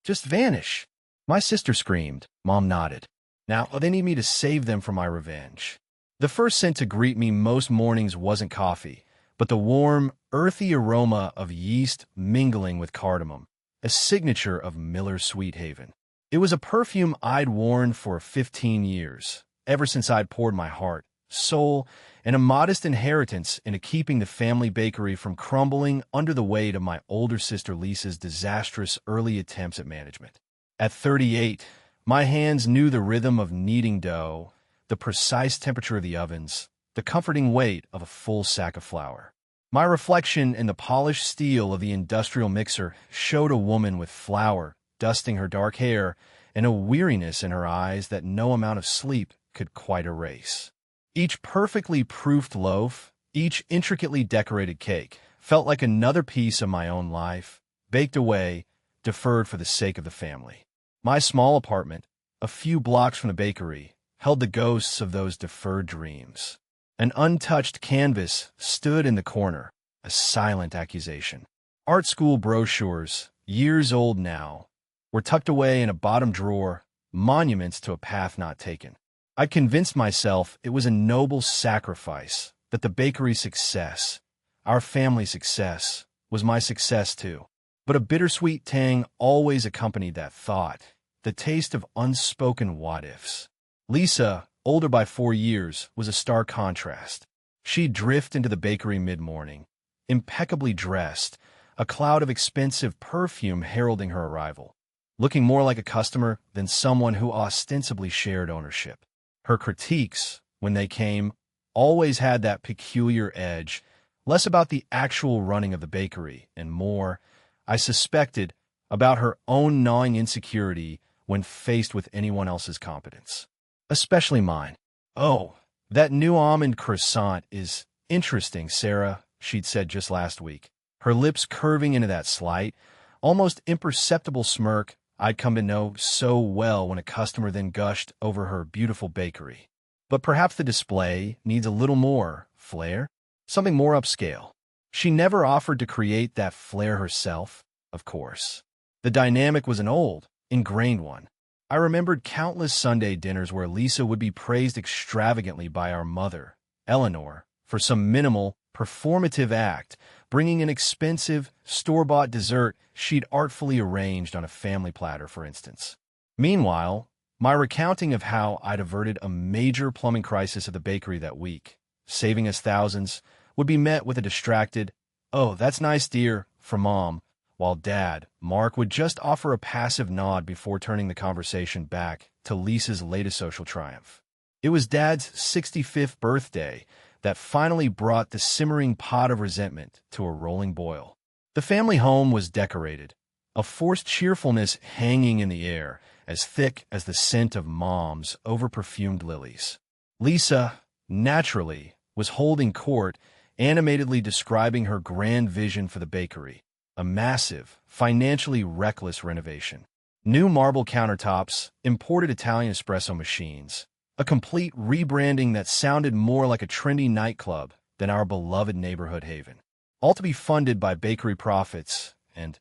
Just vanish. My sister screamed. Mom nodded. Now they need me to save them from my revenge. The first scent to greet me most mornings wasn't coffee, but the warm, earthy aroma of yeast mingling with cardamom, a signature of Miller's Sweet Haven. It was a perfume I'd worn for 15 years, ever since I'd poured my heart, soul, and a modest inheritance into keeping the family bakery from crumbling under the weight of my older sister Lisa's disastrous early attempts at management. At 38, my hands knew the rhythm of kneading dough, the precise temperature of the ovens, the comforting weight of a full sack of flour. My reflection in the polished steel of the industrial mixer showed a woman with flour dusting her dark hair and a weariness in her eyes that no amount of sleep could quite erase. Each perfectly proofed loaf, each intricately decorated cake, felt like another piece of my own life, baked away, deferred for the sake of the family. My small apartment, a few blocks from the bakery, held the ghosts of those deferred dreams. An untouched canvas stood in the corner, a silent accusation. Art school brochures, years old now, were tucked away in a bottom drawer, monuments to a path not taken. I'd convinced myself it was a noble sacrifice, that the bakery's success, our family's success, was my success too. But a bittersweet tang always accompanied that thought, the taste of unspoken what-ifs. Lisa, older by 4 years, was a stark contrast. She'd drift into the bakery mid-morning, impeccably dressed, a cloud of expensive perfume heralding her arrival, looking more like a customer than someone who ostensibly shared ownership. Her critiques, when they came, always had that peculiar edge, less about the actual running of the bakery and more, I suspected, about her own gnawing insecurity when faced with anyone else's competence. Especially mine. "Oh, that new almond croissant is interesting, Sarah," she'd said just last week, her lips curving into that slight, almost imperceptible smirk I'd come to know so well when a customer then gushed over her beautiful bakery. But perhaps the display needs a little more flair, something more upscale. She never offered to create that flair herself, of course. The dynamic was an old, ingrained one. I remembered countless Sunday dinners where Lisa would be praised extravagantly by our mother, Eleanor, for some minimal, performative act, bringing an expensive, store-bought dessert she'd artfully arranged on a family platter, for instance. Meanwhile, my recounting of how I'd averted a major plumbing crisis at the bakery that week, saving us thousands, would be met with a distracted, "Oh, that's nice, dear," from Mom, while Dad, Mark, would just offer a passive nod before turning the conversation back to Lisa's latest social triumph. It was Dad's 65th birthday that finally brought the simmering pot of resentment to a rolling boil. The family home was decorated, a forced cheerfulness hanging in the air, as thick as the scent of Mom's over-perfumed lilies. Lisa, naturally, was holding court, animatedly describing her grand vision for the bakery, a massive, financially reckless renovation. New marble countertops, imported Italian espresso machines, a complete rebranding that sounded more like a trendy nightclub than our beloved neighborhood haven. All to be funded by bakery profits and,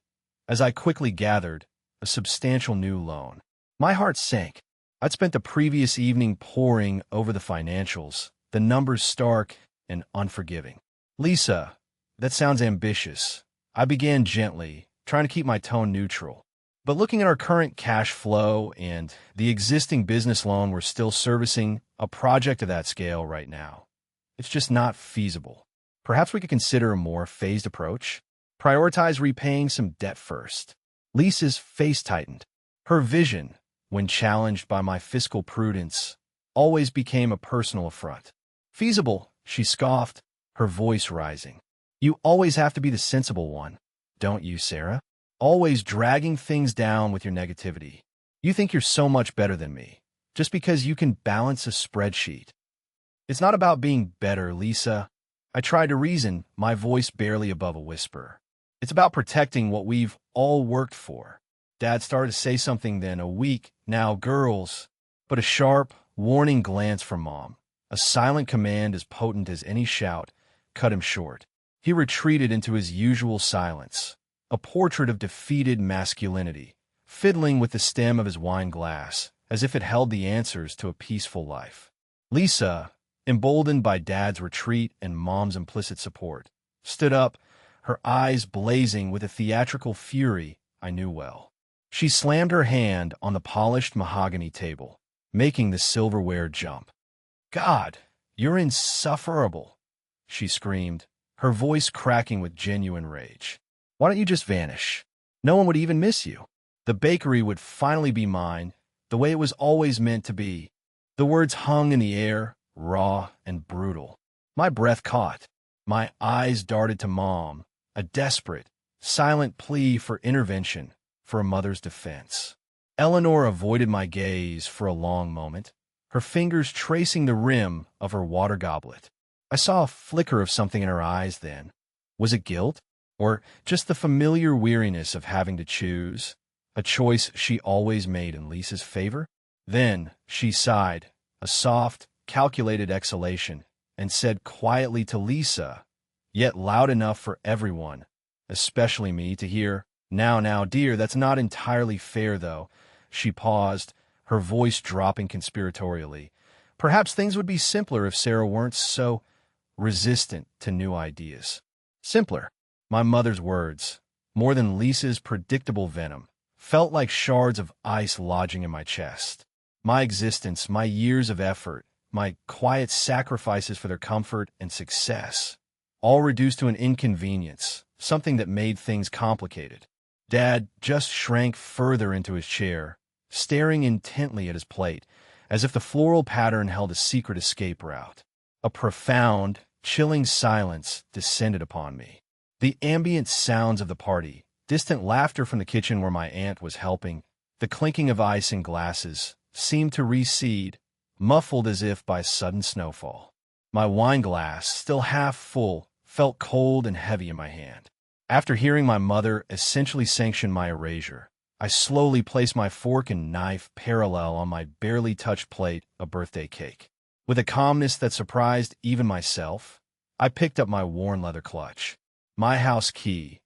as I quickly gathered, a substantial new loan. My heart sank. I'd spent the previous evening poring over the financials, the numbers stark and unforgiving. "Lisa, that sounds ambitious." I began gently, trying to keep my tone neutral. "But looking at our current cash flow and the existing business loan we're still servicing, a project of that scale right now, it's just not feasible. Perhaps we could consider a more phased approach. Prioritize repaying some debt first." Lisa's face tightened. Her vision, when challenged by my fiscal prudence, always became a personal affront. "Feasible," she scoffed, her voice rising. "You always have to be the sensible one, don't you, Sarah? Always dragging things down with your negativity. You think you're so much better than me, just because you can balance a spreadsheet." "It's not about being better, Lisa." I tried to reason, my voice barely above a whisper. "It's about protecting what we've all worked for." Dad started to say something then, a weak, "Now, girls," but a sharp, warning glance from Mom, a silent command as potent as any shout, cut him short. He retreated into his usual silence, a portrait of defeated masculinity, fiddling with the stem of his wine glass, as if it held the answers to a peaceful life. Lisa, emboldened by Dad's retreat and Mom's implicit support, stood up, her eyes blazing with a theatrical fury I knew well. She slammed her hand on the polished mahogany table, making the silverware jump. "God, you're insufferable," she screamed, her voice cracking with genuine rage. "Why don't you just vanish? No one would even miss you. The bakery would finally be mine, the way it was always meant to be." The words hung in the air, raw and brutal. My breath caught. My eyes darted to Mom, a desperate, silent plea for intervention, for a mother's defense. Eleanor avoided my gaze for a long moment, her fingers tracing the rim of her water goblet. I saw a flicker of something in her eyes then. Was it guilt? Or just the familiar weariness of having to choose? A choice she always made in Lisa's favor? Then she sighed, a soft, calculated exhalation, and said quietly to Lisa, yet loud enough for everyone, especially me, to hear, Now, dear, that's not entirely fair, though." She paused, her voice dropping conspiratorially. "Perhaps things would be simpler if Sarah weren't so resistant to new ideas." Simpler. My mother's words, more than Lisa's predictable venom, felt like shards of ice lodging in my chest. My existence, my years of effort, my quiet sacrifices for their comfort and success, all reduced to an inconvenience, something that made things complicated. Dad just shrank further into his chair, staring intently at his plate, as if the floral pattern held a secret escape route. A profound, chilling silence descended upon me. The ambient sounds of the party, distant laughter from the kitchen where my aunt was helping, the clinking of ice in glasses, seemed to recede, muffled as if by sudden snowfall. My wine glass, still half full, felt cold and heavy in my hand. After hearing my mother essentially sanction my erasure, I slowly placed my fork and knife parallel on my barely touched plate of birthday cake. With a calmness that surprised even myself, I picked up my worn leather clutch. My house key,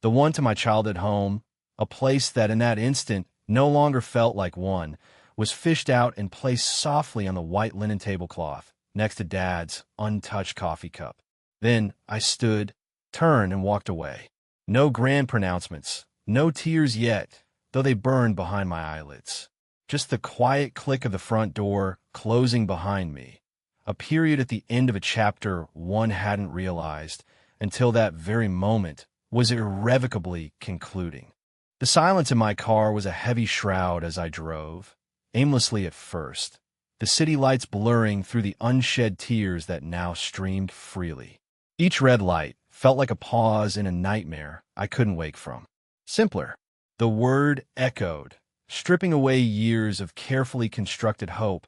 the one to my childhood home, a place that in that instant no longer felt like one, was fished out and placed softly on the white linen tablecloth next to Dad's untouched coffee cup. Then I stood, turned, and walked away. No grand pronouncements, no tears yet, though they burned behind my eyelids. Just the quiet click of the front door closing behind me, a period at the end of a chapter one hadn't realized until that very moment was irrevocably concluding. The silence in my car was a heavy shroud as I drove, aimlessly at first, the city lights blurring through the unshed tears that now streamed freely. Each red light felt like a pause in a nightmare I couldn't wake from. Simpler. The word echoed, stripping away years of carefully constructed hope,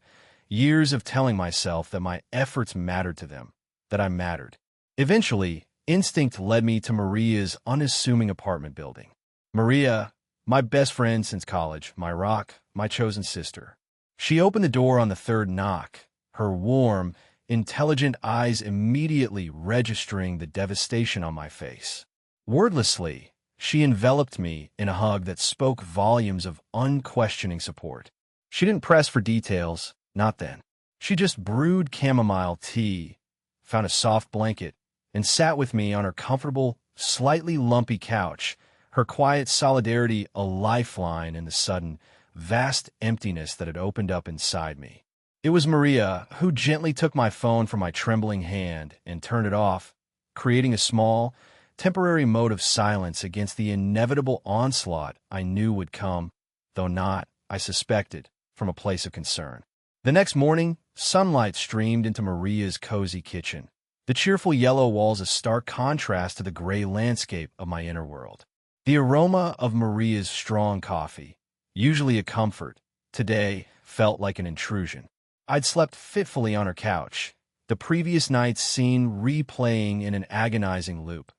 years of telling myself that my efforts mattered to them, that I mattered. Eventually, instinct led me to Maria's unassuming apartment building. Maria, my best friend since college, my rock, my chosen sister. She opened the door on the third knock, her warm, intelligent eyes immediately registering the devastation on my face. Wordlessly, she enveloped me in a hug that spoke volumes of unquestioning support. She didn't press for details, not then. She just brewed chamomile tea, found a soft blanket, and sat with me on her comfortable, slightly lumpy couch, her quiet solidarity a lifeline in the sudden, vast emptiness that had opened up inside me. It was Maria who gently took my phone from my trembling hand and turned it off, creating a small, temporary mote of silence against the inevitable onslaught I knew would come, though not, I suspected, from a place of concern. The next morning, sunlight streamed into Maria's cozy kitchen, the cheerful yellow walls a stark contrast to the gray landscape of my inner world. The aroma of Maria's strong coffee, usually a comfort, today felt like an intrusion. I'd slept fitfully on her couch, the previous night's scene replaying in an agonizing loop.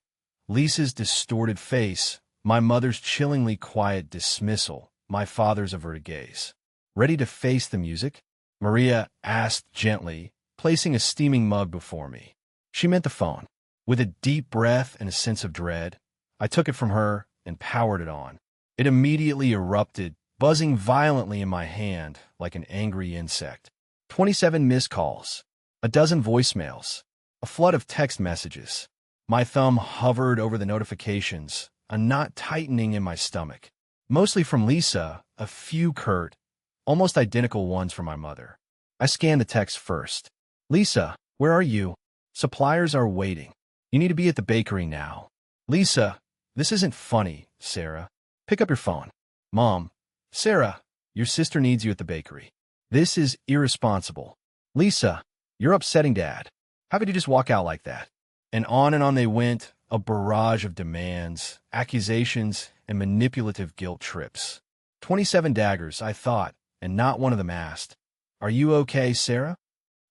Lisa's distorted face, my mother's chillingly quiet dismissal, my father's averted gaze. "Ready to face the music?" Maria asked gently, placing a steaming mug before me. She meant the phone. With a deep breath and a sense of dread, I took it from her and powered it on. It immediately erupted, buzzing violently in my hand like an angry insect. 27 missed calls, a dozen voicemails, a flood of text messages. My thumb hovered over the notifications, a knot tightening in my stomach. Mostly from Lisa, a few curt, almost identical ones from my mother. I scanned the text first. Lisa, where are you? Suppliers are waiting. You need to be at the bakery now. Lisa, this isn't funny, Sarah. Pick up your phone. Mom, Sarah, your sister needs you at the bakery. This is irresponsible. Lisa, you're upsetting Dad. How could you just walk out like that? And on they went, a barrage of demands, accusations, and manipulative guilt trips. 27 daggers, I thought, and not one of them asked, "Are you okay, Sarah?"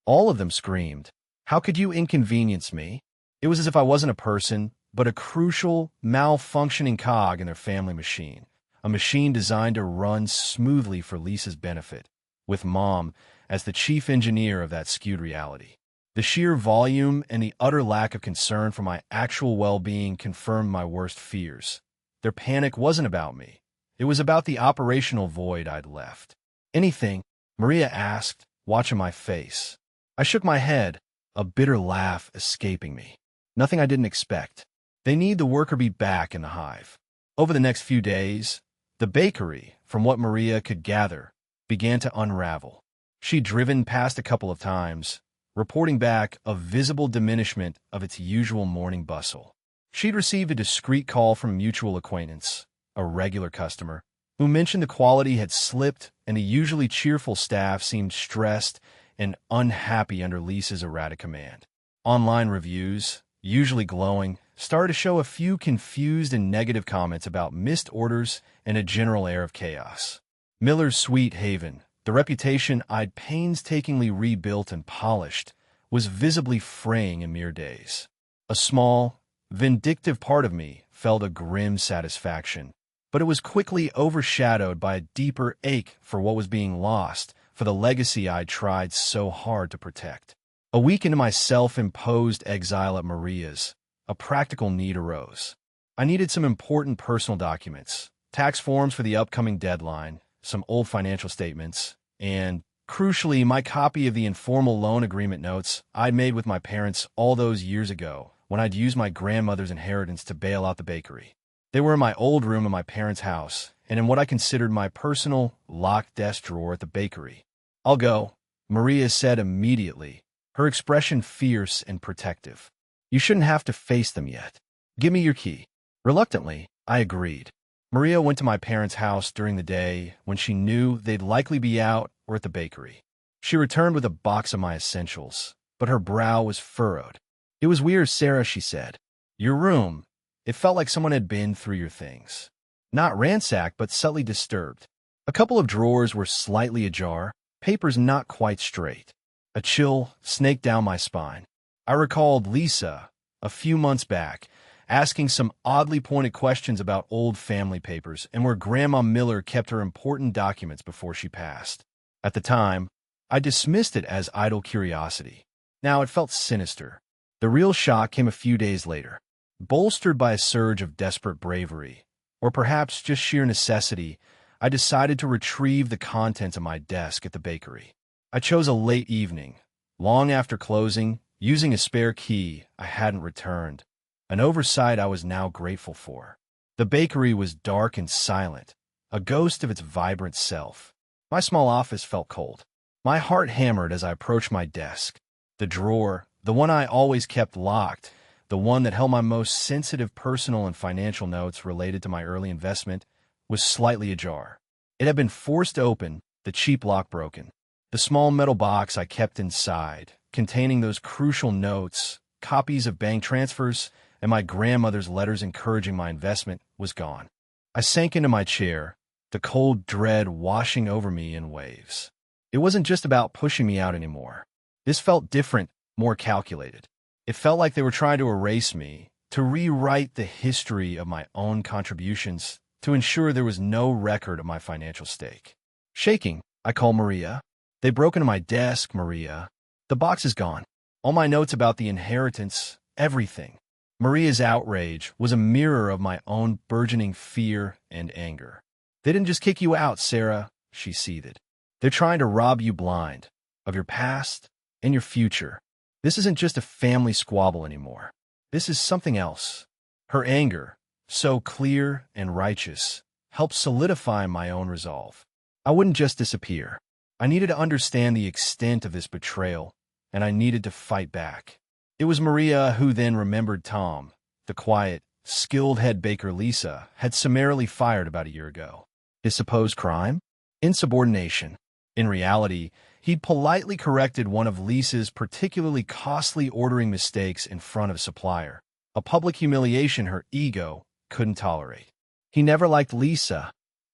All of them screamed, "How could you inconvenience me?" It was as if I wasn't a person, but a crucial, malfunctioning cog in their family machine, a machine designed to run smoothly for Lisa's benefit, with Mom as the chief engineer of that skewed reality. The sheer volume and the utter lack of concern for my actual well-being confirmed my worst fears. Their panic wasn't about me. It was about the operational void I'd left. "Anything?" Maria asked, watching my face. I shook my head, a bitter laugh escaping me. "Nothing I didn't expect. They need the worker bee back in the hive." Over the next few days, the bakery, from what Maria could gather, began to unravel. She'd driven past a couple of times, reporting back a visible diminishment of its usual morning bustle. She'd received a discreet call from a mutual acquaintance, a regular customer, who mentioned the quality had slipped and the usually cheerful staff seemed stressed and unhappy under Lisa's erratic command. Online reviews, usually glowing, started to show a few confused and negative comments about missed orders and a general air of chaos. Miller's Sweet Haven, the reputation I'd painstakingly rebuilt and polished, was visibly fraying in mere days. A small, vindictive part of me felt a grim satisfaction, but it was quickly overshadowed by a deeper ache for what was being lost, for the legacy I'd tried so hard to protect. A week into my self-imposed exile at Maria's, a practical need arose. I needed some important personal documents, tax forms for the upcoming deadline, some old financial statements, and, crucially, my copy of the informal loan agreement notes I'd made with my parents all those years ago when I'd used my grandmother's inheritance to bail out the bakery. They were in my old room in my parents' house and in what I considered my personal locked desk drawer at the bakery. "I'll go," Maria said immediately, her expression fierce and protective. "You shouldn't have to face them yet. Give me your key." Reluctantly, I agreed. Maria went to my parents' house during the day when she knew they'd likely be out or at the bakery. She returned with a box of my essentials, but her brow was furrowed. "It was weird, Sarah," she said. "Your room, it felt like someone had been through your things. Not ransacked, but subtly disturbed. A couple of drawers were slightly ajar, papers not quite straight. A chill snaked down my spine. I recalled Lisa, a few months back, asking some oddly pointed questions about old family papers and where Grandma Miller kept her important documents before she passed. At the time, I dismissed it as idle curiosity. Now it felt sinister. The real shock came a few days later, bolstered by a surge of desperate bravery, or perhaps just sheer necessity. I decided to retrieve the contents of my desk at the bakery. I chose a late evening, long after closing, using a spare key I hadn't returned, an oversight I was now grateful for. The bakery was dark and silent, a ghost of its vibrant self. My small office felt cold. My heart hammered as I approached my desk. The drawer, the one I always kept locked, the one that held my most sensitive personal and financial notes related to my early investment, was slightly ajar. It had been forced open, the cheap lock broken. The small metal box I kept inside, containing those crucial notes, copies of bank transfers, and my grandmother's letters encouraging my investment, was gone. I sank into my chair, the cold dread washing over me in waves. It wasn't just about pushing me out anymore. This felt different, more calculated. It felt like they were trying to erase me, to rewrite the history of my own contributions, to ensure there was no record of my financial stake. Shaking, I called Maria. "They broke into my desk, Maria. The box is gone. All my notes about the inheritance, everything." Maria's outrage was a mirror of my own burgeoning fear and anger. "They didn't just kick you out, Sarah," she seethed. "They're trying to rob you blind of your past and your future. This isn't just a family squabble anymore. This is something else." Her anger, so clear and righteous, helped solidify my own resolve. I wouldn't just disappear. I needed to understand the extent of this betrayal, and I needed to fight back. It was Maria who then remembered Tom, the quiet, skilled head baker Lisa had summarily fired about a year ago. His supposed crime? Insubordination. In reality, he'd politely corrected one of Lisa's particularly costly ordering mistakes in front of a supplier, a public humiliation her ego couldn't tolerate. "He never liked Lisa,"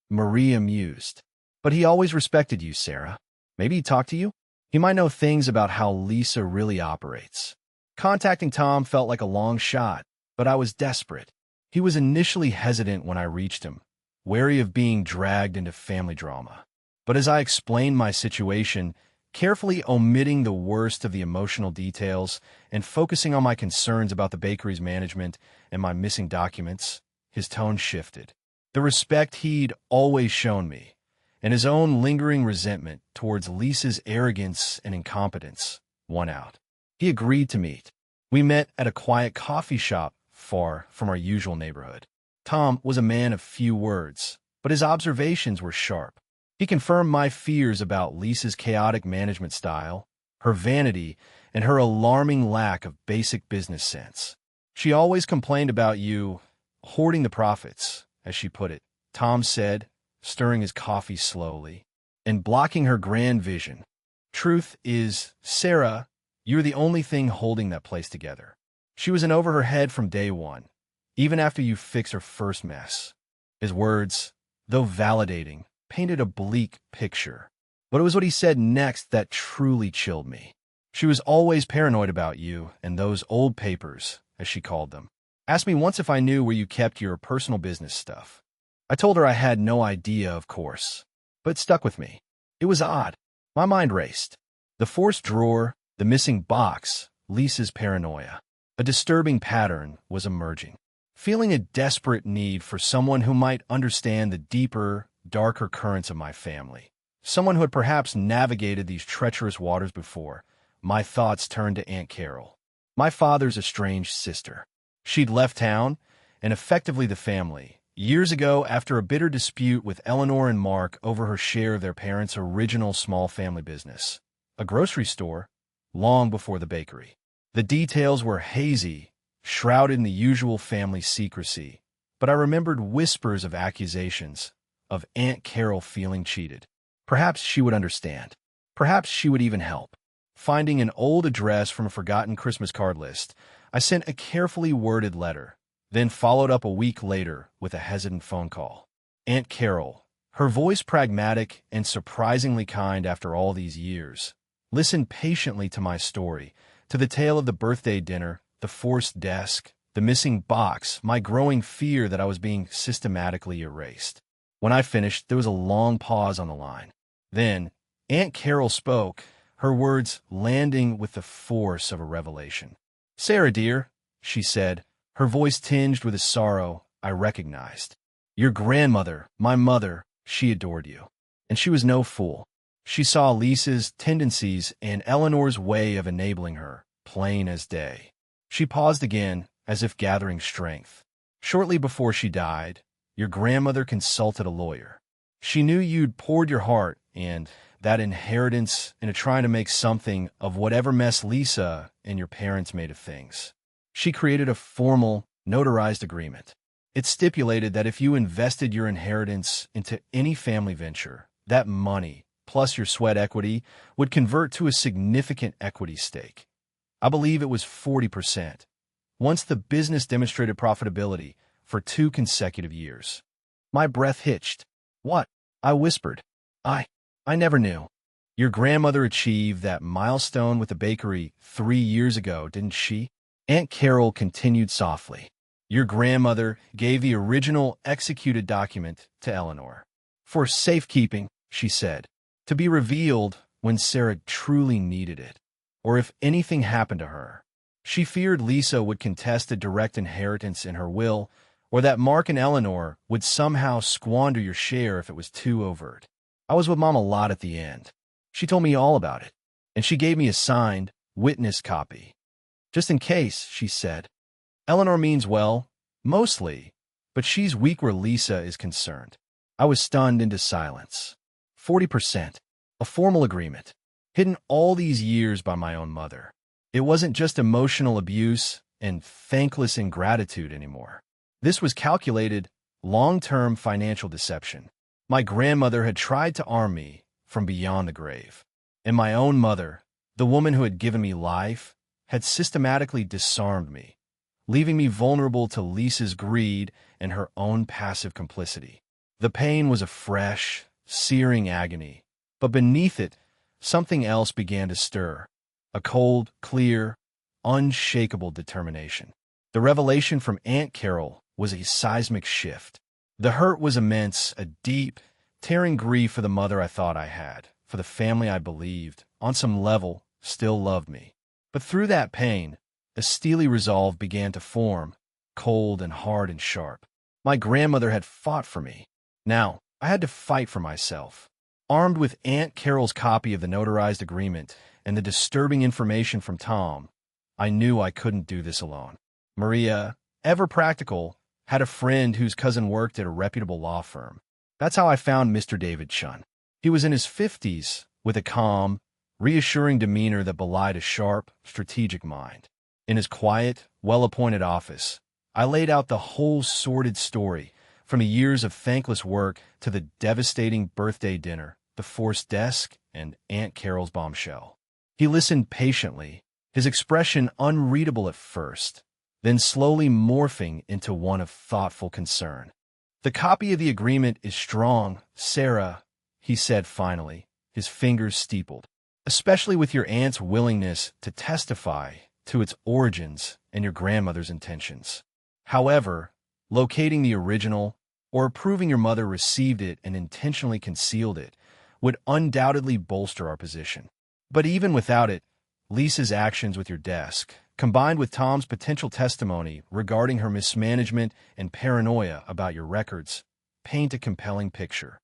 Maria mused. "But he always respected you, Sarah. Maybe he talked to you? He might know things about how Lisa really operates." Contacting Tom felt like a long shot, but I was desperate. He was initially hesitant when I reached him, wary of being dragged into family drama. But as I explained my situation, carefully omitting the worst of the emotional details and focusing on my concerns about the bakery's management and my missing documents, his tone shifted. The respect he'd always shown me, and his own lingering resentment towards Lisa's arrogance and incompetence, won out. He agreed to meet. We met at a quiet coffee shop far from our usual neighborhood. Tom was a man of few words, but his observations were sharp. He confirmed my fears about Lisa's chaotic management style, her vanity, and her alarming lack of basic business sense. "She always complained about you hoarding the profits," as she put it, Tom said, stirring his coffee slowly, "and blocking her grand vision. Truth is, Sarah, you're the only thing holding that place together. She was in over her head from day one, even after you fixed her first mess." His words, though validating, painted a bleak picture. But it was what he said next that truly chilled me. "She was always paranoid about you and those old papers," as she called them. "Asked me once if I knew where you kept your personal business stuff. I told her I had no idea, of course, but it stuck with me. It was odd. My mind raced. The forced drawer, the missing box, Lisa's paranoia. A disturbing pattern was emerging. Feeling a desperate need for someone who might understand the deeper, darker currents of my family. Someone who had perhaps navigated these treacherous waters before, my thoughts turned to Aunt Carol, my father's estranged sister. She'd left town, and effectively the family, years ago after a bitter dispute with Eleanor and Mark over her share of their parents' original small family business, a grocery store, long before the bakery. The details were hazy, shrouded in the usual family secrecy, but I remembered whispers of accusations, of Aunt Carol feeling cheated. Perhaps she would understand. Perhaps she would even help. Finding an old address from a forgotten Christmas card list, I sent a carefully worded letter, then followed up a week later with a hesitant phone call. Aunt Carol, her voice pragmatic and surprisingly kind after all these years, listened patiently to my story, to the tale of the birthday dinner, the forced desk, the missing box, my growing fear that I was being systematically erased. When I finished, there was a long pause on the line. Then, Aunt Carol spoke, her words landing with the force of a revelation. "Sarah, dear," she said, her voice tinged with a sorrow I recognized. "Your grandmother, my mother, she adored you. And she was no fool. She saw Lisa's tendencies and Eleanor's way of enabling her, plain as day." She paused again, as if gathering strength. "Shortly before she died, your grandmother consulted a lawyer. She knew you'd poured your heart and that inheritance into trying to make something of whatever mess Lisa and your parents made of things. She created a formal, notarized agreement. It stipulated that if you invested your inheritance into any family venture, that money, plus your sweat equity, would convert to a significant equity stake. I believe it was 40%. Once the business demonstrated profitability for 2 consecutive years. My breath hitched. "What?" I whispered. I never knew. Your grandmother achieved that milestone with the bakery 3 years ago, didn't she?" Aunt Carol continued softly. "Your grandmother gave the original executed document to Eleanor. For safekeeping," she said, "to be revealed when Sarah truly needed it, or if anything happened to her." She feared Lisa would contest a direct inheritance in her will, or that Mark and Eleanor would somehow squander your share if it was too overt. I was with Mom a lot at the end. She told me all about it, and she gave me a signed, witness copy. Just in case, she said. Eleanor means well, mostly, but she's weak where Lisa is concerned. I was stunned into silence. 40%. A formal agreement. Hidden all these years by my own mother. It wasn't just emotional abuse and thankless ingratitude anymore. This was calculated, long-term financial deception. My grandmother had tried to arm me from beyond the grave. And my own mother, the woman who had given me life, had systematically disarmed me, leaving me vulnerable to Lisa's greed and her own passive complicity. The pain was a fresh, searing agony, but beneath it, something else began to stir. A cold, clear, unshakable determination. The revelation from Aunt Carol was a seismic shift. The hurt was immense, a deep, tearing grief for the mother I thought I had, for the family I believed, on some level, still loved me. But through that pain, a steely resolve began to form, cold and hard and sharp. My grandmother had fought for me. Now, I had to fight for myself. Armed with Aunt Carol's copy of the notarized agreement and the disturbing information from Tom, I knew I couldn't do this alone. Maria, ever practical, had a friend whose cousin worked at a reputable law firm. That's how I found Mr. David Chun. He was in his 50s, with a calm, reassuring demeanor that belied a sharp, strategic mind. In his quiet, well-appointed office, I laid out the whole sordid story, from the years of thankless work to the devastating birthday dinner, the forced desk, and Aunt Carol's bombshell. He listened patiently, his expression unreadable at first, then slowly morphing into one of thoughtful concern. "The copy of the agreement is strong, Sarah," he said finally, his fingers steepled, "especially with your aunt's willingness to testify to its origins and your grandmother's intentions. However, locating the original or proving your mother received it and intentionally concealed it would undoubtedly bolster our position. But even without it, Lisa's actions with your desk, combined with Tom's potential testimony regarding her mismanagement and paranoia about your records, paint a compelling picture."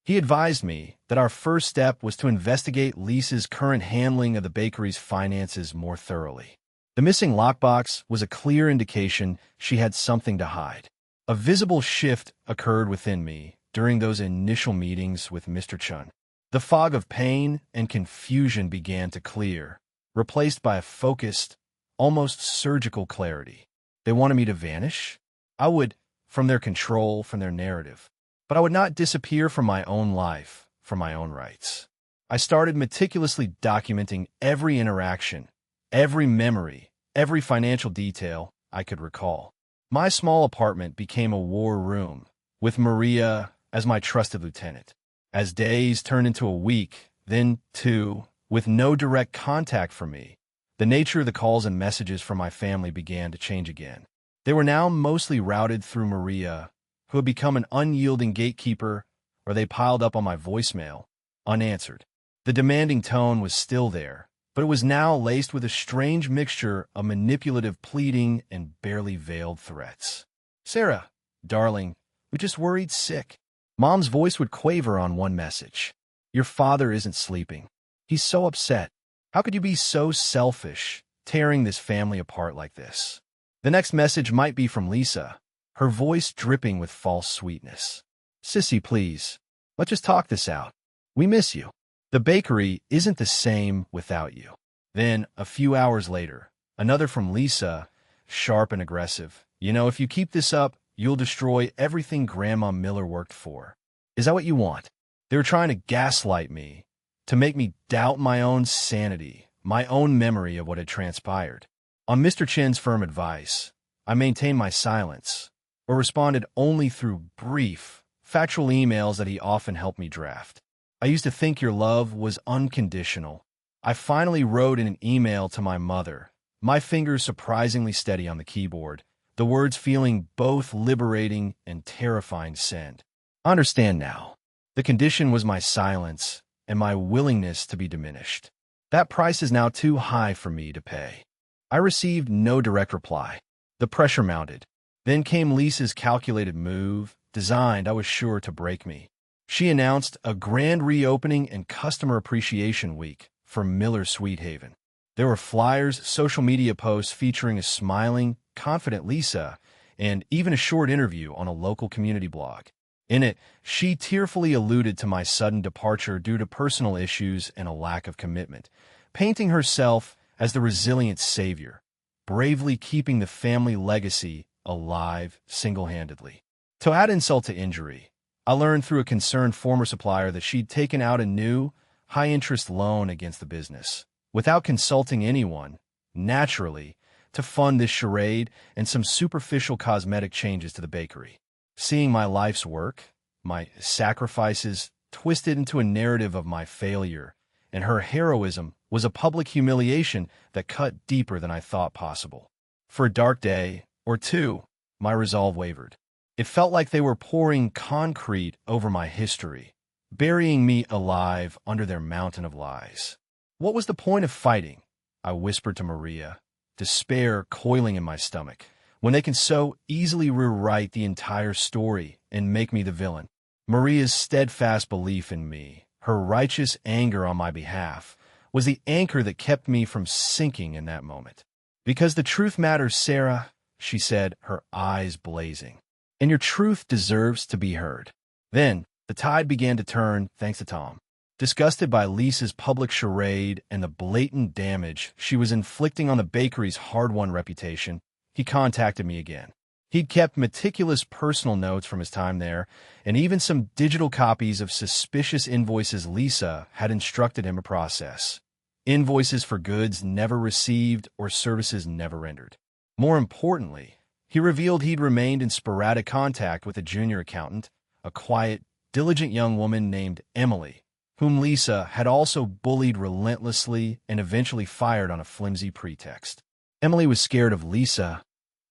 He advised me that our first step was to investigate Lisa's current handling of the bakery's finances more thoroughly. The missing lockbox was a clear indication she had something to hide. A visible shift occurred within me during those initial meetings with Mr. Chun. The fog of pain and confusion began to clear, replaced by a focused, almost surgical clarity. They wanted me to vanish? I would, from their control, from their narrative. But I would not disappear from my own life, from my own rights. I started meticulously documenting every interaction, every memory, every financial detail I could recall. My small apartment became a war room, with Maria as my trusted lieutenant. As days turned into a week, then 2, with no direct contact from me, the nature of the calls and messages from my family began to change again. They were now mostly routed through Maria, who had become an unyielding gatekeeper, or they piled up on my voicemail, unanswered. The demanding tone was still there, but it was now laced with a strange mixture of manipulative pleading and barely veiled threats. "Sarah, darling, we just worried sick." Mom's voice would quaver on one message. "Your father isn't sleeping. He's so upset. How could you be so selfish, tearing this family apart like this?" The next message might be from Lisa, her voice dripping with false sweetness. "Sissy, please, let's just talk this out. We miss you. The bakery isn't the same without you." Then, a few hours later, another from Lisa, sharp and aggressive. "You know, if you keep this up, you'll destroy everything Grandma Miller worked for. Is that what you want?" They were trying to gaslight me, to make me doubt my own sanity, my own memory of what had transpired. On Mr. Chin's firm advice, I maintained my silence, or responded only through brief, factual emails that he often helped me draft. "I used to think your love was unconditional." I finally wrote in an email to my mother, my fingers surprisingly steady on the keyboard, the words feeling both liberating and terrifying to send. "I understand now. The condition was my silence and my willingness to be diminished. That price is now too high for me to pay." I received no direct reply. The pressure mounted. Then came Lisa's calculated move, designed, I was sure, to break me. She announced a grand reopening and customer appreciation week for Miller's Sweet Haven. There were flyers, social media posts featuring a smiling, confident Lisa, and even a short interview on a local community blog. In it, she tearfully alluded to my sudden departure due to personal issues and a lack of commitment, painting herself as the resilient savior, bravely keeping the family legacy alive single-handedly. To add insult to injury, I learned through a concerned former supplier that she'd taken out a new, high-interest loan against the business, without consulting anyone, naturally, to fund this charade and some superficial cosmetic changes to the bakery. Seeing my life's work, my sacrifices, twisted into a narrative of my failure, and her heroism was a public humiliation that cut deeper than I thought possible. For a dark day, or two, my resolve wavered. It felt like they were pouring concrete over my history, burying me alive under their mountain of lies. What was the point of fighting? I whispered to Maria, despair coiling in my stomach, when they can so easily rewrite the entire story and make me the villain. Maria's steadfast belief in me, her righteous anger on my behalf, was the anchor that kept me from sinking in that moment. Because the truth matters, Sarah, she said, her eyes blazing. And your truth deserves to be heard. Then, the tide began to turn, thanks to Tom. Disgusted by Lisa's public charade and the blatant damage she was inflicting on the bakery's hard-won reputation, he contacted me again. He'd kept meticulous personal notes from his time there, and even some digital copies of suspicious invoices Lisa had instructed him to process. Invoices for goods never received or services never rendered. More importantly, he revealed he'd remained in sporadic contact with a junior accountant, a quiet, diligent young woman named Emily, whom Lisa had also bullied relentlessly and eventually fired on a flimsy pretext. Emily was scared of Lisa,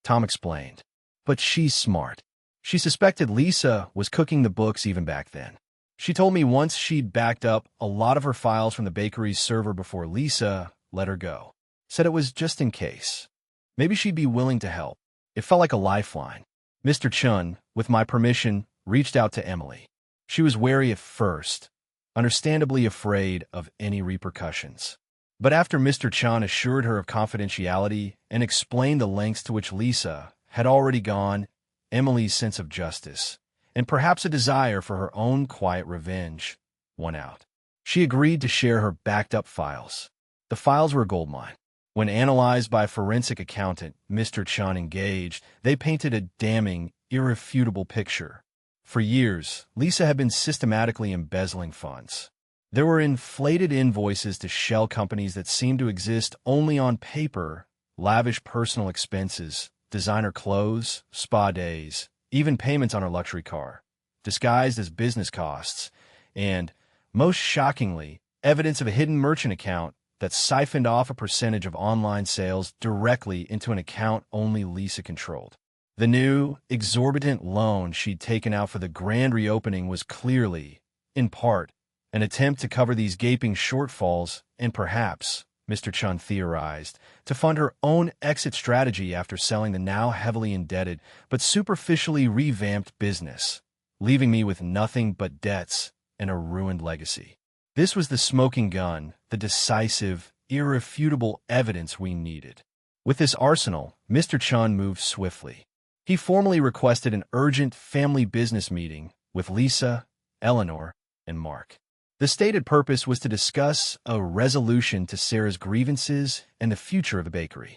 Tom explained. But she's smart. She suspected Lisa was cooking the books even back then. She told me once she'd backed up a lot of her files from the bakery's server before Lisa let her go. Said it was just in case. Maybe she'd be willing to help. It felt like a lifeline. Mr. Chun, with my permission, reached out to Emily. She was wary at first, understandably afraid of any repercussions. But after Mr. Chun assured her of confidentiality and explained the lengths to which Lisa had already gone, Emily's sense of justice, and perhaps a desire for her own quiet revenge, won out. She agreed to share her backed-up files. The files were a goldmine. When analyzed by a forensic accountant, Mr. Chun engaged, they painted a damning, irrefutable picture. For years, Lisa had been systematically embezzling funds. There were inflated invoices to shell companies that seemed to exist only on paper, lavish personal expenses, designer clothes, spa days, even payments on her luxury car, disguised as business costs, and, most shockingly, evidence of a hidden merchant account that siphoned off a percentage of online sales directly into an account only Lisa controlled. The new, exorbitant loan she'd taken out for the grand reopening was clearly, in part, an attempt to cover these gaping shortfalls and perhaps, Mr. Chun theorized, to fund her own exit strategy after selling the now heavily indebted but superficially revamped business, leaving me with nothing but debts and a ruined legacy. This was the smoking gun, the decisive, irrefutable evidence we needed. With this arsenal, Mr. Chun moved swiftly. He formally requested an urgent family business meeting with Lisa, Eleanor, and Mark. The stated purpose was to discuss a resolution to Sarah's grievances and the future of the bakery.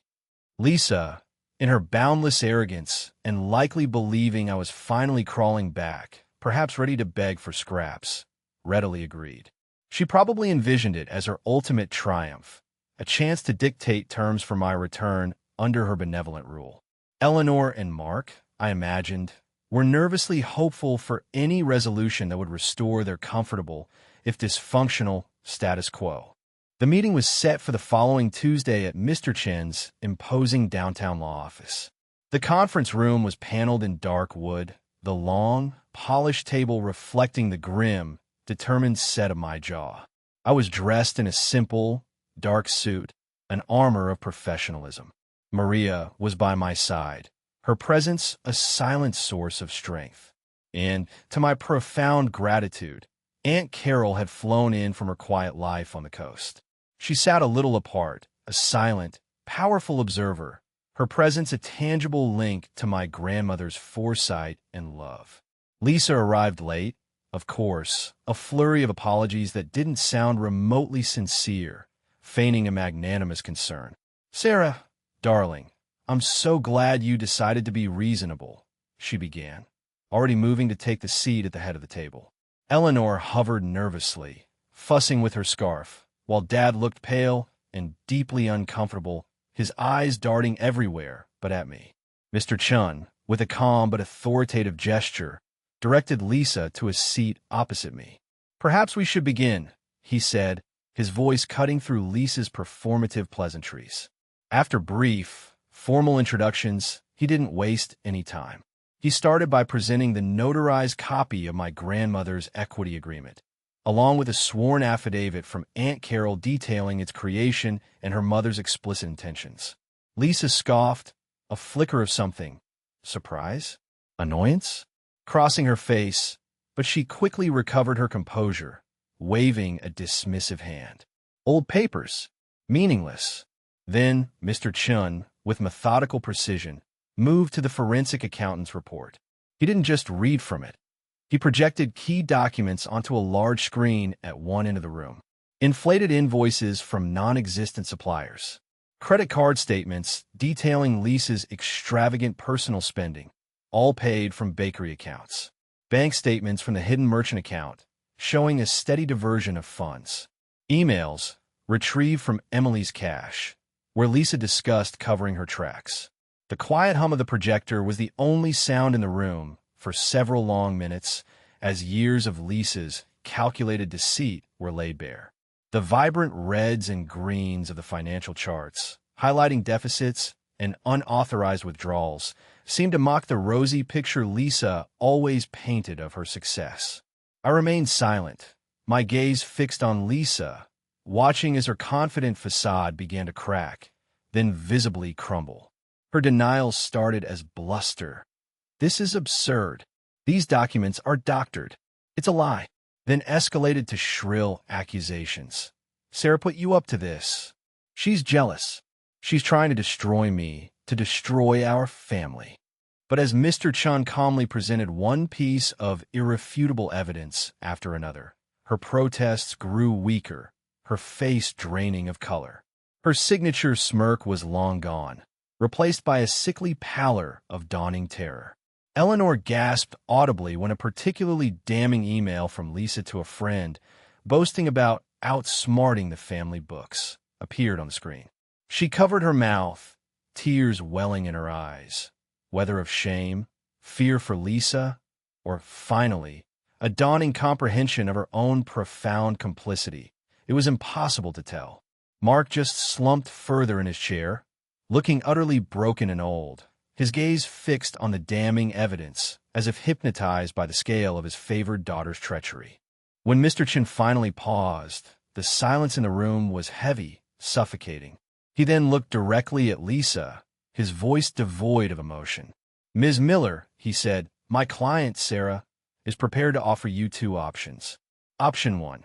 Lisa, in her boundless arrogance and likely believing I was finally crawling back, perhaps ready to beg for scraps, readily agreed. She probably envisioned it as her ultimate triumph, a chance to dictate terms for my return under her benevolent rule. Eleanor and Mark, I imagined, were nervously hopeful for any resolution that would restore their comfortable, if dysfunctional, status quo. The meeting was set for the following Tuesday at Mr. Chen's imposing downtown law office. The conference room was paneled in dark wood, the long, polished table reflecting the grim, determined set of my jaw. I was dressed in a simple, dark suit, an armor of professionalism. Maria was by my side, her presence a silent source of strength. And, to my profound gratitude, Aunt Carol had flown in from her quiet life on the coast. She sat a little apart, a silent, powerful observer, her presence a tangible link to my grandmother's foresight and love. Lisa arrived late, of course, a flurry of apologies that didn't sound remotely sincere, feigning a magnanimous concern. "Sarah, darling, I'm so glad you decided to be reasonable," she began, already moving to take the seat at the head of the table. Eleanor hovered nervously, fussing with her scarf, while Dad looked pale and deeply uncomfortable, his eyes darting everywhere but at me. Mr. Chun, with a calm but authoritative gesture, directed Lisa to a seat opposite me. "Perhaps we should begin," he said, his voice cutting through Lisa's performative pleasantries. After brief, formal introductions, he didn't waste any time. He started by presenting the notarized copy of my grandmother's equity agreement, along with a sworn affidavit from Aunt Carol detailing its creation and her mother's explicit intentions. Lisa scoffed, a flicker of something. Surprise? Annoyance? Crossing her face, but she quickly recovered her composure, waving a dismissive hand. "Old papers. Meaningless." Then Mr. Chun, with methodical precision, moved to the forensic accountant's report. He didn't just read from it. He projected key documents onto a large screen at one end of the room. Inflated invoices from non-existent suppliers. Credit card statements detailing Lisa's extravagant personal spending, all paid from bakery accounts. Bank statements from the hidden merchant account, showing a steady diversion of funds. Emails, retrieved from Emily's cache, where Lisa discussed covering her tracks. The quiet hum of the projector was the only sound in the room for several long minutes as years of Lisa's calculated deceit were laid bare. The vibrant reds and greens of the financial charts, highlighting deficits and unauthorized withdrawals, seemed to mock the rosy picture Lisa always painted of her success. I remained silent, my gaze fixed on Lisa, watching as her confident facade began to crack, then visibly crumble. Her denials started as bluster. "This is absurd. These documents are doctored. It's a lie." Then escalated to shrill accusations. "Sarah put you up to this. She's jealous. She's trying to destroy me, to destroy our family." But as Mr. Chun calmly presented one piece of irrefutable evidence after another, her protests grew weaker, her face draining of color. Her signature smirk was long gone, replaced by a sickly pallor of dawning terror. Eleanor gasped audibly when a particularly damning email from Lisa to a friend, boasting about outsmarting the family books, appeared on the screen. She covered her mouth, tears welling in her eyes, whether of shame, fear for Lisa, or, finally, a dawning comprehension of her own profound complicity. It was impossible to tell. Mark just slumped further in his chair, looking utterly broken and old, his gaze fixed on the damning evidence, as if hypnotized by the scale of his favored daughter's treachery. When Mr. Chin finally paused, the silence in the room was heavy, suffocating. He then looked directly at Lisa, his voice devoid of emotion. "Ms. Miller," he said, "my client, Sarah, is prepared to offer you two options. Option 1.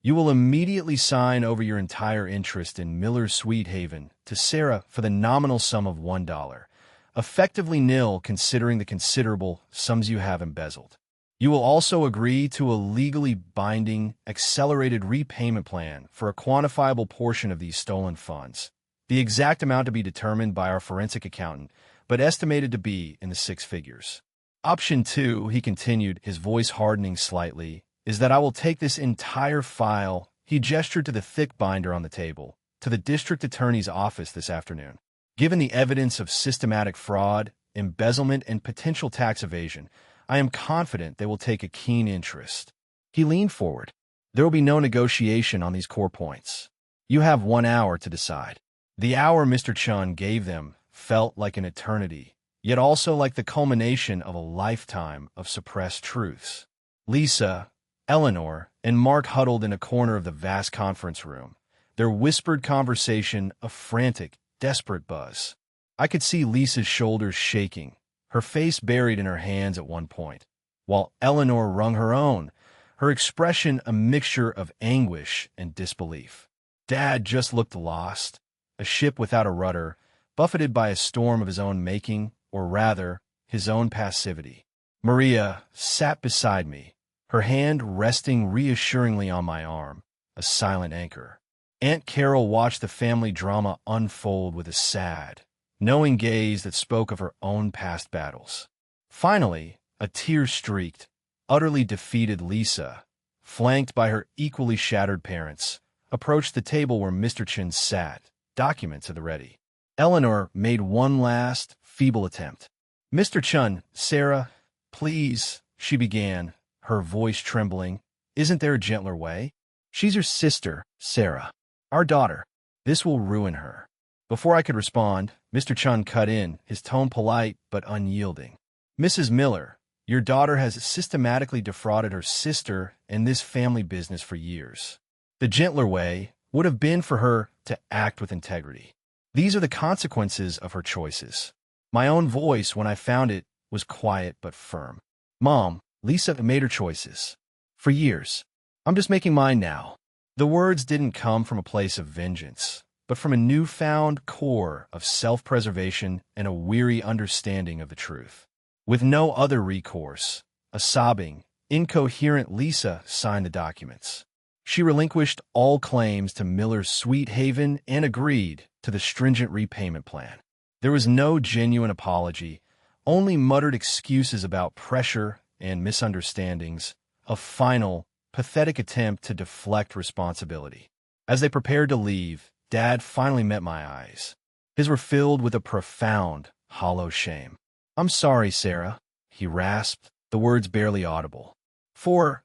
You will immediately sign over your entire interest in Miller's Sweet Haven to Sarah for the nominal sum of $1, effectively nil considering the considerable sums you have embezzled. You will also agree to a legally binding, accelerated repayment plan for a quantifiable portion of these stolen funds, the exact amount to be determined by our forensic accountant, but estimated to be in the six figures. Option 2, he continued, his voice hardening slightly, is that I will take this entire file," he gestured to the thick binder on the table, "to the district attorney's office this afternoon. Given the evidence of systematic fraud, embezzlement, and potential tax evasion, I am confident they will take a keen interest." He leaned forward. "There will be no negotiation on these core points. You have 1 hour to decide." The hour Mr. Chun gave them felt like an eternity, yet also like the culmination of a lifetime of suppressed truths. Lisa, Eleanor, and Mark huddled in a corner of the vast conference room, their whispered conversation a frantic, desperate buzz. I could see Lisa's shoulders shaking, her face buried in her hands at one point, while Eleanor wrung her own, her expression a mixture of anguish and disbelief. Dad just looked lost, a ship without a rudder, buffeted by a storm of his own making, or rather, his own passivity. Maria sat beside me, her hand resting reassuringly on my arm, a silent anchor. Aunt Carol watched the family drama unfold with a sad, knowing gaze that spoke of her own past battles. Finally, a tear-streaked, utterly defeated Lisa, flanked by her equally shattered parents, approached the table where Mr. Chin sat, documents at the ready. Eleanor made one last, feeble attempt. "Mr. Chun, Sarah, please," she began, her voice trembling. "Isn't there a gentler way? She's your sister, Sarah. Our daughter. This will ruin her." Before I could respond, Mr. Chun cut in, his tone polite but unyielding. "Mrs. Miller, your daughter has systematically defrauded her sister and this family business for years. The gentler way would have been for her to act with integrity. These are the consequences of her choices." My own voice, when I found it, was quiet but firm. "Mom, Lisa made her choices. For years. I'm just making mine now." The words didn't come from a place of vengeance, but from a newfound core of self-preservation and a weary understanding of the truth. With no other recourse, a sobbing, incoherent Lisa signed the documents. She relinquished all claims to Miller's Sweet Haven and agreed to the stringent repayment plan. There was no genuine apology, only muttered excuses about pressure and misunderstandings, a final, pathetic attempt to deflect responsibility. As they prepared to leave, Dad finally met my eyes. His were filled with a profound, hollow shame. "I'm sorry, Sarah," he rasped, the words barely audible. For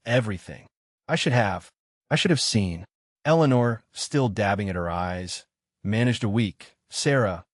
everything. I should have seen." Eleanor, still dabbing at her eyes, managed a weak, "Sarah,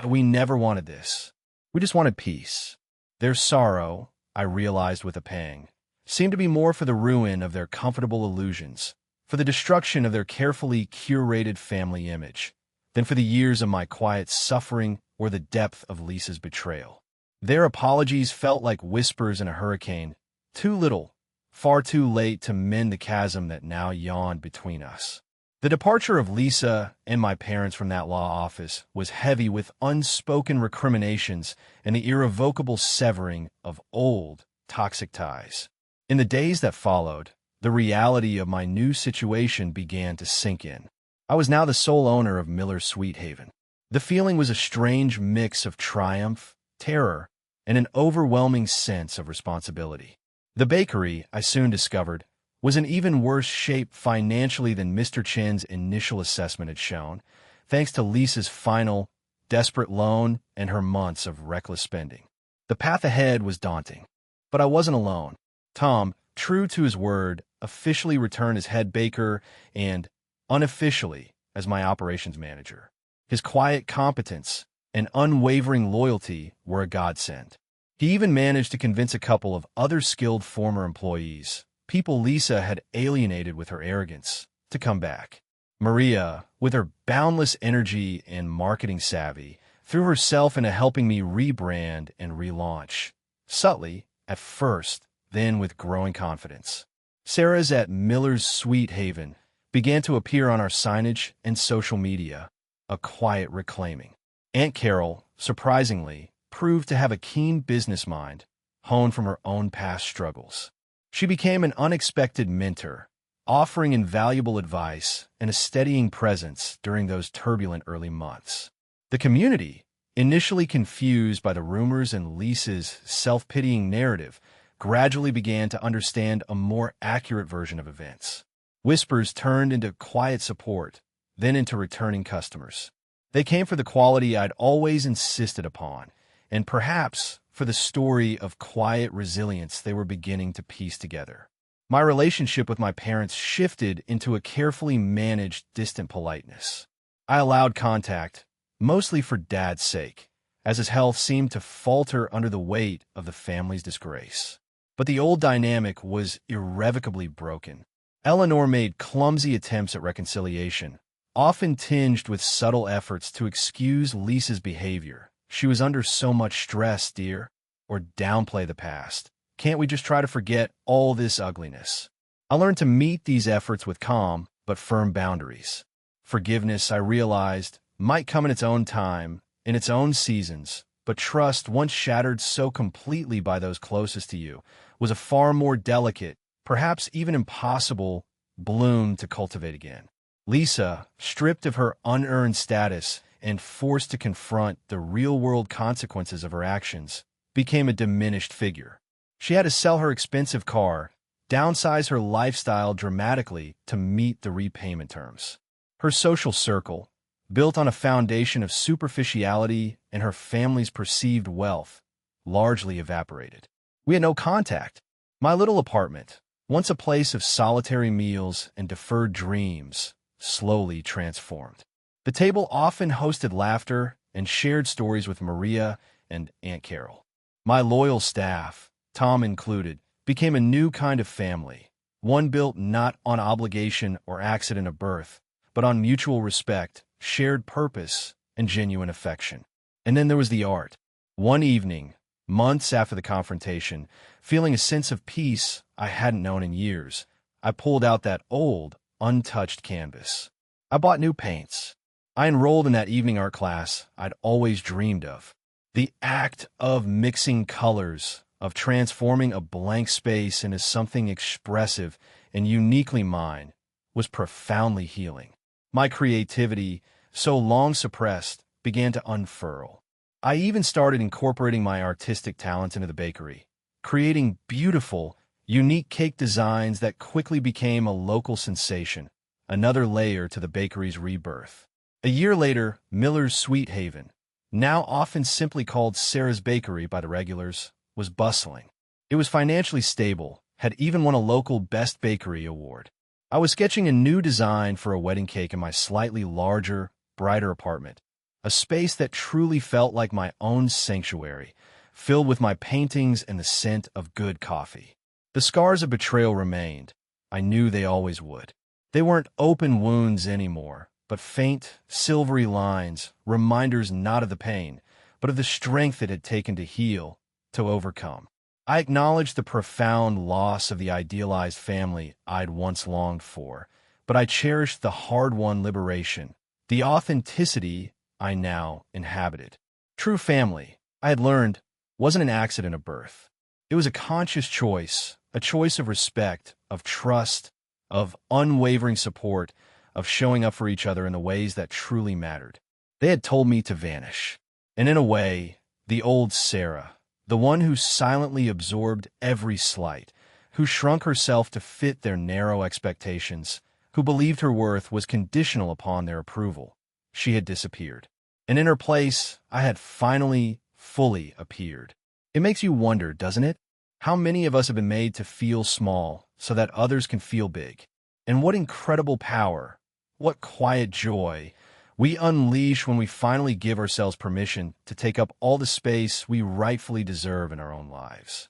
we never wanted this. We just wanted peace." Their sorrow, I realized with a pang, seemed to be more for the ruin of their comfortable illusions, for the destruction of their carefully curated family image, than for the years of my quiet suffering or the depth of Lisa's betrayal. Their apologies felt like whispers in a hurricane, too little, far too late to mend the chasm that now yawned between us. The departure of Lisa and my parents from that law office was heavy with unspoken recriminations and the irrevocable severing of old, toxic ties. In the days that followed, the reality of my new situation began to sink in. I was now the sole owner of Miller's Sweet Haven. The feeling was a strange mix of triumph, terror, and an overwhelming sense of responsibility. The bakery, I soon discovered, was in even worse shape financially than Mr. Chen's initial assessment had shown, thanks to Lisa's final, desperate loan and her months of reckless spending. The path ahead was daunting, but I wasn't alone. Tom, true to his word, officially returned as head baker and, unofficially, as my operations manager. His quiet competence and unwavering loyalty were a godsend. He even managed to convince a couple of other skilled former employees, people Lisa had alienated with her arrogance, to come back. Maria, with her boundless energy and marketing savvy, threw herself into helping me rebrand and relaunch, subtly, at first, then with growing confidence. Sarah's at Miller's Sweet Haven began to appear on our signage and social media, a quiet reclaiming. Aunt Carol, surprisingly, proved to have a keen business mind, honed from her own past struggles. She became an unexpected mentor, offering invaluable advice and a steadying presence during those turbulent early months. The community, initially confused by the rumors and Lisa's self-pitying narrative, gradually began to understand a more accurate version of events. Whispers turned into quiet support, then into returning customers. They came for the quality I'd always insisted upon, and perhaps for the story of quiet resilience they were beginning to piece together. My relationship with my parents shifted into a carefully managed, distant politeness. I allowed contact, mostly for Dad's sake, as his health seemed to falter under the weight of the family's disgrace. But the old dynamic was irrevocably broken. Eleanor made clumsy attempts at reconciliation, often tinged with subtle efforts to excuse Lisa's behavior. She was under so much stress, dear. Or downplay the past. Can't we just try to forget all this ugliness? I learned to meet these efforts with calm but firm boundaries. Forgiveness, I realized, might come in its own time, in its own seasons, but trust, once shattered so completely by those closest to you, was a far more delicate, perhaps even impossible, bloom to cultivate again. Lisa, stripped of her unearned status and forced to confront the real-world consequences of her actions, became a diminished figure. She had to sell her expensive car, downsize her lifestyle dramatically to meet the repayment terms. Her social circle, built on a foundation of superficiality and her family's perceived wealth, largely evaporated. We had no contact. My little apartment, once a place of solitary meals and deferred dreams, slowly transformed. The table often hosted laughter and shared stories with Maria and Aunt Carol. My loyal staff, Tom included, became a new kind of family, one built not on obligation or accident of birth, but on mutual respect, shared purpose, and genuine affection. And then there was the art. One evening, months after the confrontation, feeling a sense of peace I hadn't known in years, I pulled out that old, untouched canvas. I bought new paints. I enrolled in that evening art class I'd always dreamed of. The act of mixing colors, of transforming a blank space into something expressive and uniquely mine, was profoundly healing. My creativity, so long suppressed, began to unfurl. I even started incorporating my artistic talents into the bakery, creating beautiful, unique cake designs that quickly became a local sensation, another layer to the bakery's rebirth. A year later, Miller's Sweet Haven, now often simply called Sarah's Bakery by the regulars, was bustling. It was financially stable, had even won a local Best Bakery award. I was sketching a new design for a wedding cake in my slightly larger, brighter apartment, a space that truly felt like my own sanctuary, filled with my paintings and the scent of good coffee. The scars of betrayal remained. I knew they always would. They weren't open wounds anymore, but faint, silvery lines, reminders not of the pain, but of the strength it had taken to heal, to overcome. I acknowledged the profound loss of the idealized family I'd once longed for, but I cherished the hard-won liberation, the authenticity I now inhabited. True family, I had learned, wasn't an accident of birth. It was a conscious choice, a choice of respect, of trust, of unwavering support, of showing up for each other in the ways that truly mattered. They had told me to vanish. And in a way, the old Sarah, the one who silently absorbed every slight, who shrunk herself to fit their narrow expectations, who believed her worth was conditional upon their approval, she had disappeared. And in her place, I had finally, fully appeared. It makes you wonder, doesn't it? How many of us have been made to feel small so that others can feel big? And what incredible power, what quiet joy we unleash when we finally give ourselves permission to take up all the space we rightfully deserve in our own lives.